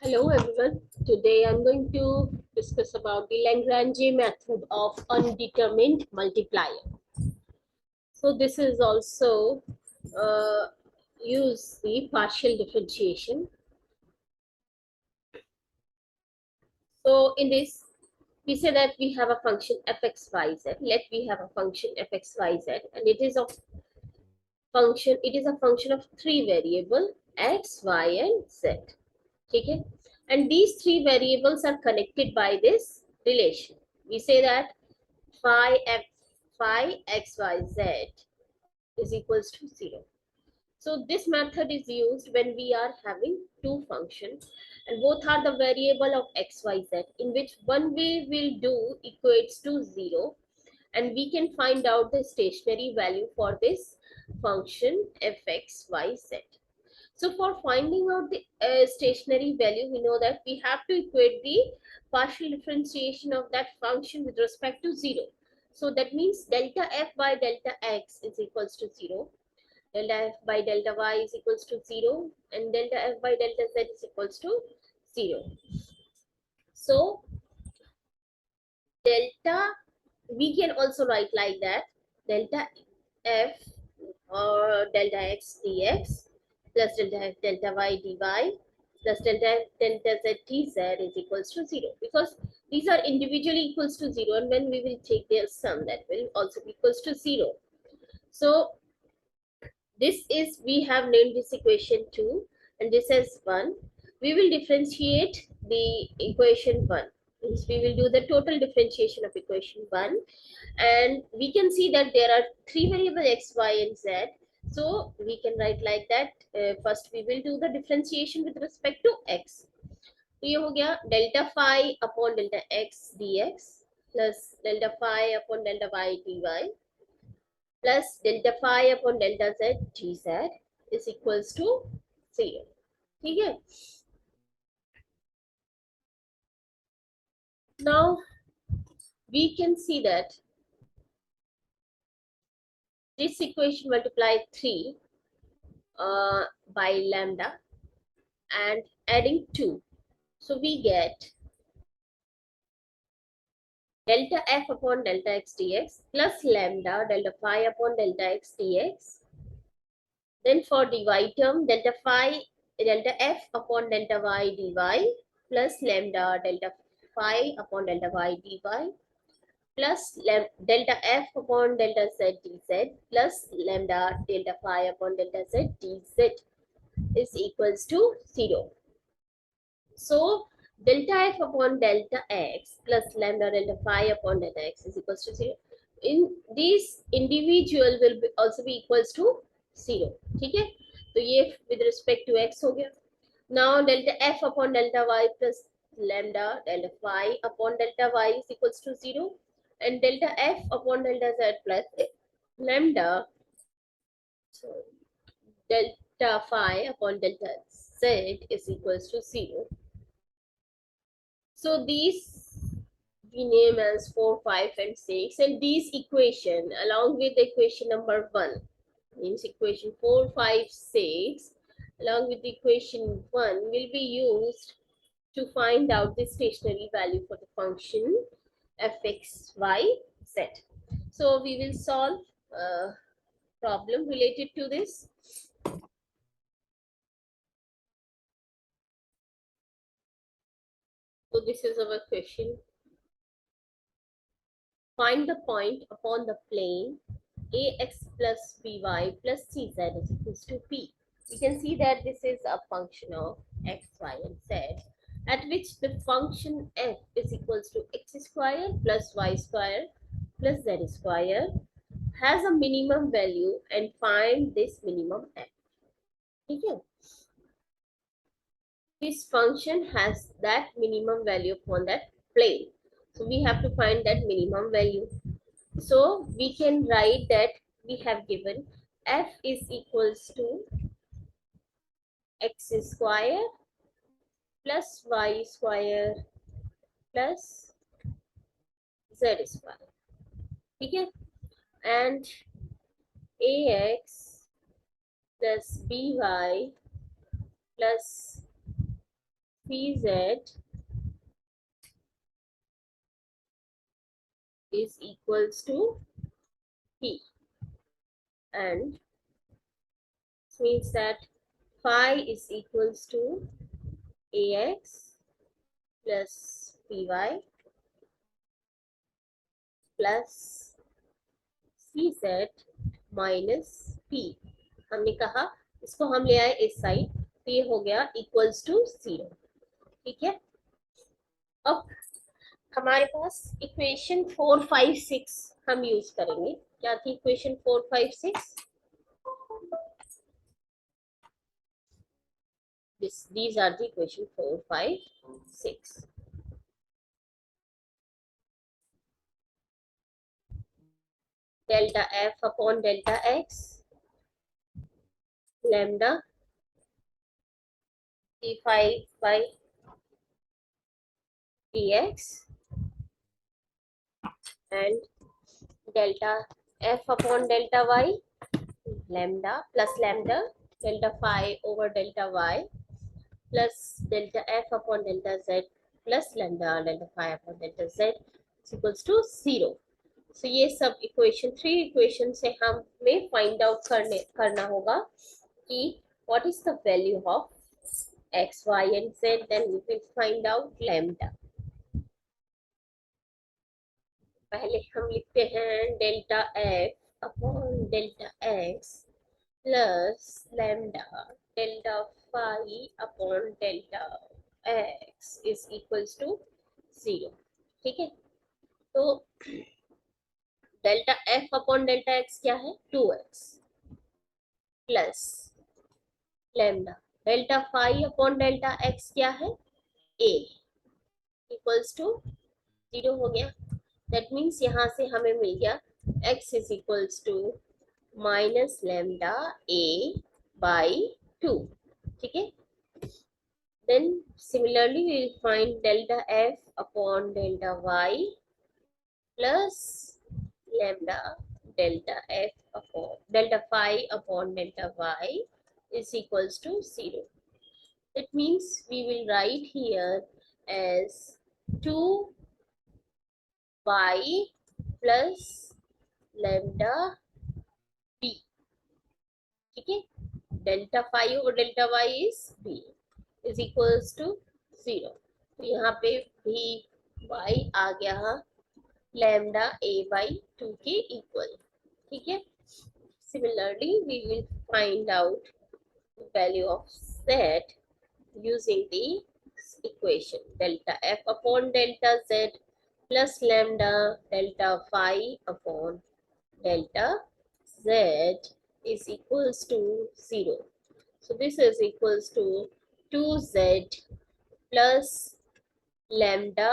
Hello everyone. Today I'm going to discuss about the Lagrange method of undetermined multiplier. So this is also use the partial differentiation. So in this we say that we have a function fxyz. Let we have a function fxyz and it is a function of three variable x, y and z. Okay, and these three variables are connected by this relation. We say that phi x y z is equals to 0. So this method is used when we are having two functions and both are the variable of x y z, in which one we will do equates to 0, and we can find out the stationary value for this function fx y z. So for finding out the stationary value, we know that we have to equate the partial differentiation of that function with respect to 0. So that means delta f by delta x is equals to 0, delta f by delta y is equals to 0, and delta f by delta z is equals to 0. So delta, we can also write like that, delta f or delta x dx plus delta f delta y dy plus delta f delta z dz is equals to 0, because these are individually equals to 0, and when we will take their sum, that will also be equals to 0. So this is, we have named this equation 2 and this is 1. We will differentiate the equation 1. Means we will do the total differentiation of equation 1, and we can see that there are three variables x, y and z. So we can write like that. First we will do the differentiation with respect to x. तो ये हो गया delta phi upon delta x dx plus delta phi upon delta y dy plus delta phi upon delta z dz is equals to 0. ठीक है? Now we can see that this equation multiply 3 by lambda and adding 2. So we get delta f upon delta x dx plus lambda delta phi upon delta x dx. Then for dy term, delta f upon delta y dy plus lambda delta phi upon delta y dy plus delta f upon delta z dz plus lambda delta phi upon delta z dz is equals to 0. So delta f upon delta x plus lambda delta phi upon delta x is equals to 0. In these individual will be also be equals to 0. ठीक है? तो ये with respect to x हो गया. Now delta f upon delta y plus lambda delta phi upon delta y is equals to 0, and delta f upon delta z plus lambda, so delta phi upon delta z is equals to 0. So these we name as 4, 5 and 6, and these equation along with the equation number 1, means equation 4, 5, 6 along with the equation 1 will be used to find out the stationary value for the function fx, y, z. So we will solve a problem related to this. So this is our question. Find the point upon the plane ax plus by plus cz is equals to p. We can see that this is a function of x, y, and z, at which the function f is equals to x square plus y square plus z square has a minimum value, and find this minimum f. Okay? This function has that minimum value upon that plane. So we have to find that minimum value. So we can write that we have given f is equals to x square plus y square plus z square. Okay? And ax plus by plus pz is equals to p, and this means that phi is equals to ax plus py plus cz minus p। हमने कहा इसको हम ले आए इस side, तो ये हो गया इक्वल्स टू 0। ठीक है, अब हमारे पास इक्वेशन 4 5 6 हम यूज करेंगे। क्या थी equation 4 5 6? These are the equation 4 5 6। Delta f upon delta x, lambda d5 by dx, and delta f upon delta y, lambda plus lambda delta phi over delta y plus delta f upon delta z plus lambda delta phi upon delta z is equals to 0। So ये सब equation 3 equation से हमें find out करना होगा कि what is the value of x, y and z, then we will find out lambda। पहले हम लिखते हैं delta f upon delta x plus lambda delta phi upon delta x is equals to 0। ठीक है, तो delta f upon delta x क्या है? 2x plus lambda delta phi upon delta x क्या है? a इक्वल्स टू 0 हो गया। That means यहाँ से हमें मिल गया x is equals to minus lambda a by 2। ठीक है, then similarly we will find delta f upon delta y plus lambda delta f upon delta phi upon delta y is equals to 0। It means we will write here as 2y plus lambda b। ठीक है, delta phi over delta y is b is equals to 0। तो यहाँ पे भी y आ गया lambda a by 2 के equal. ठीक है, similarly we will find out the value of z using the equation delta f upon delta z plus lambda delta phi upon delta z is equals to 0। So this is equals to 2z plus lambda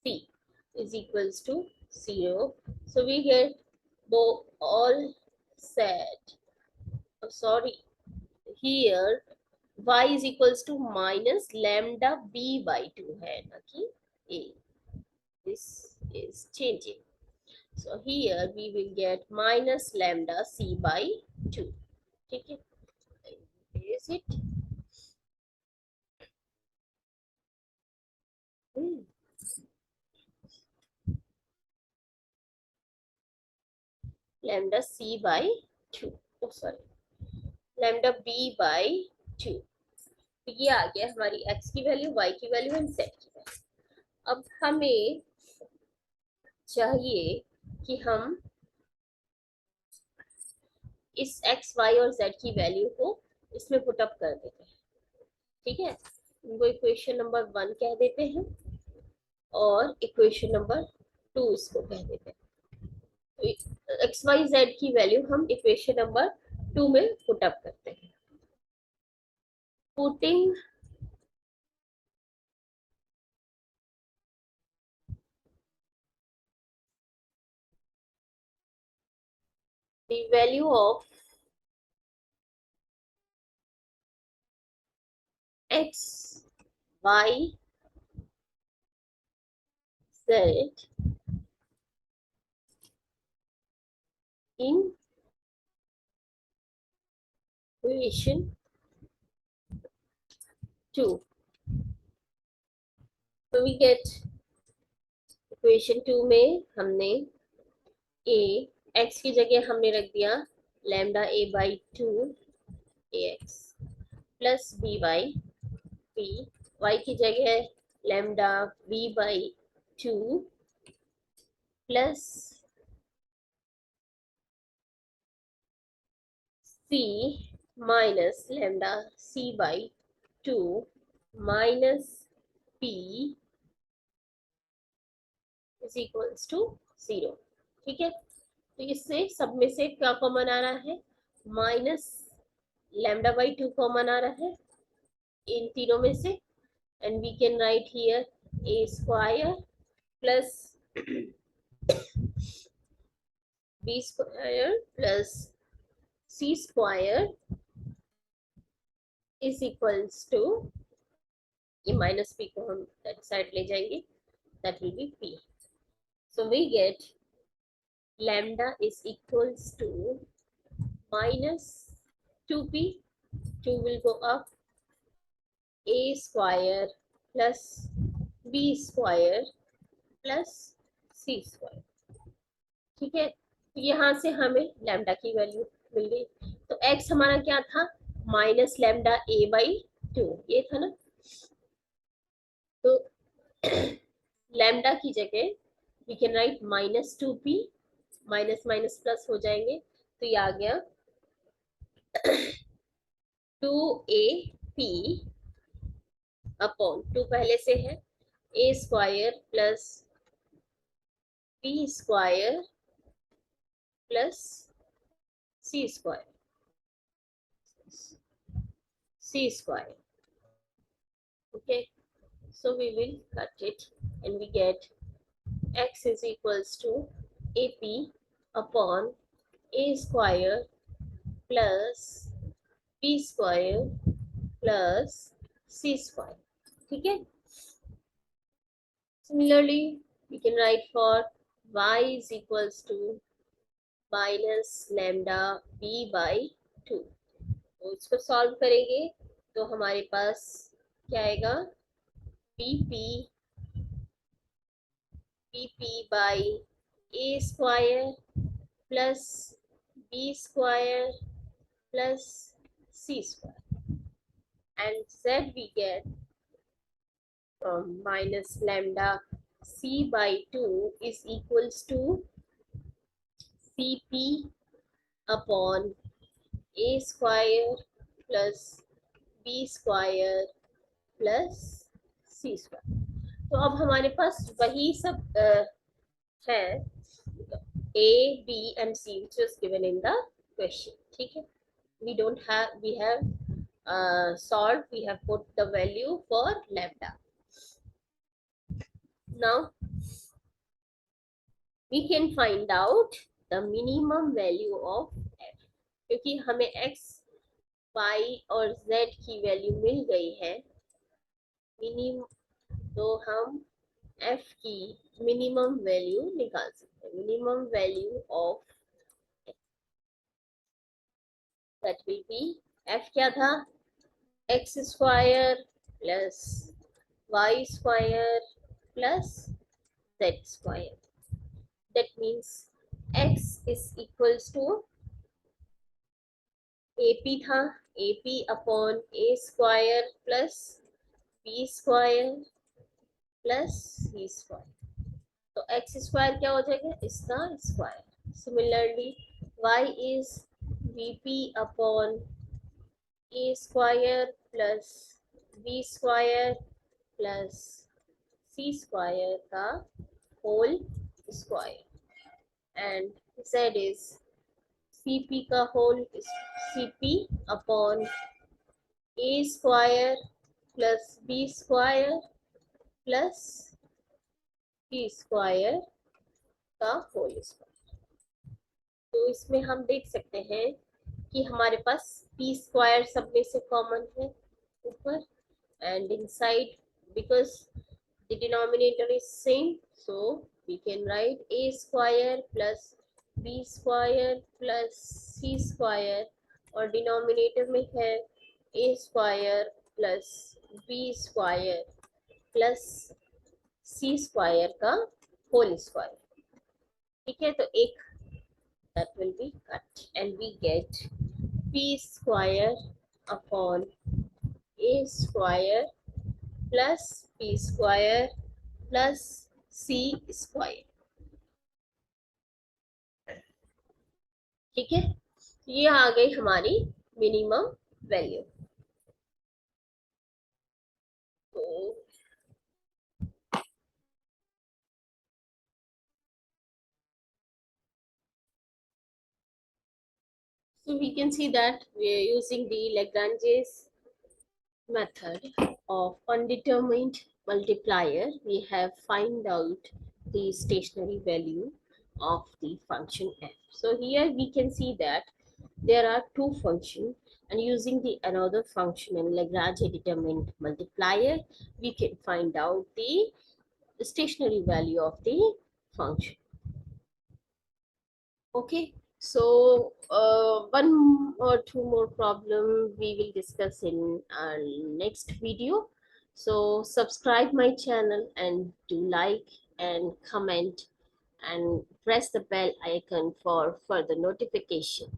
c is equals to 0। So we get both all set. Oh, sorry, here y is equals to minus lambda b by 2 है ना कि a, this is changing। So here we will get minus lambda c by 2। ठीक है, is it? Lambda c by 2, oh sorry, lambda b by 2। तो ये आ गया हमारी x की वैल्यू, y की वैल्यू एंड z की वैल्यू। अब हमें चाहिए कि हम इस x, y और z की वैल्यू को इसमें पुट अप कर देते हैं। ठीक है, इनको इक्वेशन नंबर 1 कह देते हैं और इक्वेशन नंबर 2 इसको कह देते हैं। तो एक्स वाई जेड की वैल्यू हम इक्वेशन नंबर 2 में पुट अप करते हैं। Putting the value of x, y, z in equation 2. So we get equation 2 में हमने a x की जगह हमने रख दिया lambda a by 2 ax plus b by p, y की जगह lambda b by 2 plus c minus lambda c by 2 minus p is equals to 0। ठीक है, तो इससे सब में से क्या कॉमन आ रहा है, माइनस लैम्डा बाई 2 कॉमन आ रहा है इन तीनों में से, and we can write here a square plus b square plus c square is equals to, ये माइनस p को हम दैट साइड ले जाएंगे, that will be p. So we get lambda is equals to minus 2p, 2 will go up, a square plus b square plus c square। ठीक है, तो यहाँ से हमें लैम्डा की वैल्यू मिल गई। तो x हमारा क्या था, माइनस लैम्डा a बाई 2, ये था ना। तो लैम्डा की जगह we can write minus 2p, minus minus plus हो जाएंगे, तो ये आ गया 2ap अपॉन 2 पहले से है a square plus b square plus c square, c square। Okay, so we will cut it and we get x is equals to ap upon a square plus b square plus c square। ठीक है, similarly we can write for y is equals to minus lambda b by 2। तो इसको solve करेंगे तो हमारे पास क्या आएगा, bp by a square plus b square plus c square, and z we get from minus lambda c by 2 is equals to cp upon a square plus b square plus c square। तो अब हमारे पास वही सब है, a b and c which was given in the question। ठीक है, we don't have, we have solved, we have put the value for lambda। Now we can find out the minimum value of f, क्योंकि हमें x y और z की value मिल गई है minimum, तो हम f की मिनिमम वैल्यू निकाल सकते हैं। Minimum value of that will be, f क्या था, x square plus y square plus z square, that means x is equals to ap था, ap upon a square plus b square plus c square, तो x square क्या हो जाएगा, इसका square. Similarly y is vp upon a square plus b square plus c square का whole square, and z is cp का whole, cp upon a square plus b square plus c square का whole square. तो इसमें हम देख सकते हैं कि हमारे पास p स्क्वायर सब में से कॉमन है ऊपर, and inside because the denominator is same, so we can write a square plus b square plus c square, और डिनोमिनेटर में है a square plus B square plus C square का whole square. ठीक है, तो एक that will be cut and we get p square upon a square plus p square plus c square। ठीक है, ये आ गई हमारी मिनिमम वैल्यू। तो we can see that we are using the Lagrange's method of undetermined multiplier. We have find out the stationary value of the function f. So here we can see that there are two functions, and using the another function in Lagrange determined multiplier, we can find out the stationary value of the function. Okay, so one or two more problem we will discuss in our next video. So subscribe my channel and do like and comment and press the bell icon for further notification.